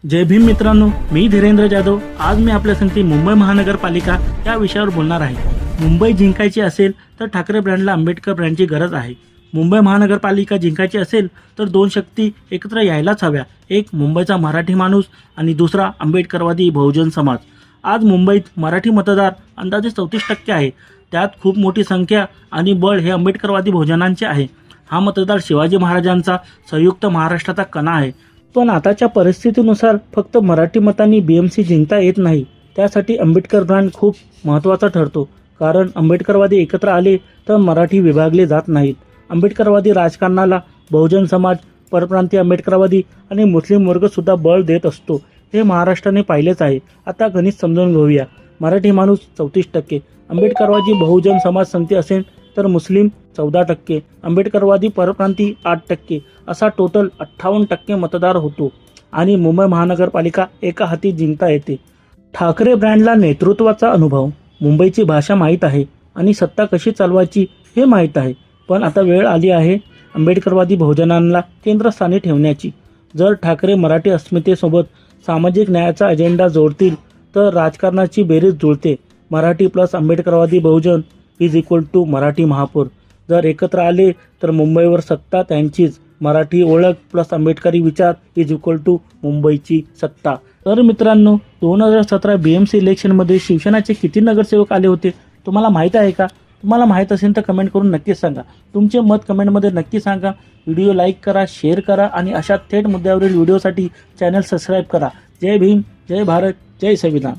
जय भीम मित्रांनो, मी धीरेंद्र जाधव। आज मी आपल्या संगती मुंबई महानगरपालिका या विषयावर बोलणार आहे। मुंबई जिंकायची असेल तर ठाकरे ब्रँडला आंबेडकर ब्रँडची गरज आहे। मुंबई महानगरपालिका जिंकायची असेल तर दोन शक्ती एकत्र यायलाच हव्या, एक मुंबईचा मराठी माणूस आणि दुसरा आंबेडकरवादी बहुजन समाज। आज मुंबईत मराठी मतदार अंदाजे 34% आहे। त्यात खूप मोठी संख्या आणि बळ हे आंबेडकरवादी बहुजनांचे आहे। हा मतदार शिवाजी महाराजांचा संयुक्त महाराष्ट्राचा कणा आहे। पण आताच्या परिस्थितीनुसार फक्त मराठी मतांनी BMC जिंकता येत नाही। त्यासाठी आंबेडकर ब्रँड खूप महत्त्वाचा ठरतो, कारण आंबेडकरवादी एकत्र आले तर मराठी विभागले जात नाहीत। आंबेडकरवादी राजकारणाला बहुजन समाज, परप्रांतीय आंबेडकरवादी आणि मुस्लिम वर्ग सुद्धा बळ देत असतो, हे महाराष्ट्राने पाहिलेच आहे। आता गणित समजून घेऊया। मराठी माणूस 34%, आंबेडकरवादी बहुजन समाज संगती असेल तर मुस्लिम 14%, आंबेडकरवादी परप्रांती 8%, असा टोटल 58% मतदार होतो आणि मुंबई महानगरपालिका एका हाती जिंकता येते। ठाकरे ब्रँडला नेतृत्वाचा अनुभव, मुंबईची भाषा माहीत आहे आणि सत्ता कशी चालवायची हे माहीत आहे। पण आता वेळ आली आहे आंबेडकरवादी बहुजनांना केंद्रस्थानी ठेवण्याची। जर ठाकरे मराठी अस्मितेसोबत सामाजिक न्यायाचा अजेंडा जोडतील तर राजकारणाची बेरीज जुळते। मराठी प्लस आंबेडकरवादी बहुजन इज इक्वल टू मराठी महापौर। जर एकत्र आले तर मुंबईवर सत्ता त्यांचीच। मराठी ओळख प्लस आंबेडकरी विचार इज इक्वल टू मुंबईची सत्ता। तर मित्रांनो, 2017 BMC इलेक्शनमध्ये शिवसेनाचे किती नगरसेवक आले होते तुम्हाला माहीत आहे का? तुम्हाला माहीत असेल तर कमेंट करून नक्कीच सांगा। तुमचे मत कमेंटमध्ये नक्की सांगा। व्हिडिओ लाईक करा, शेअर करा आणि अशा थेट मुद्द्यावरील व्हिडिओसाठी चॅनल सबस्क्राईब करा। जय भीम, जय भारत, जय संविधान।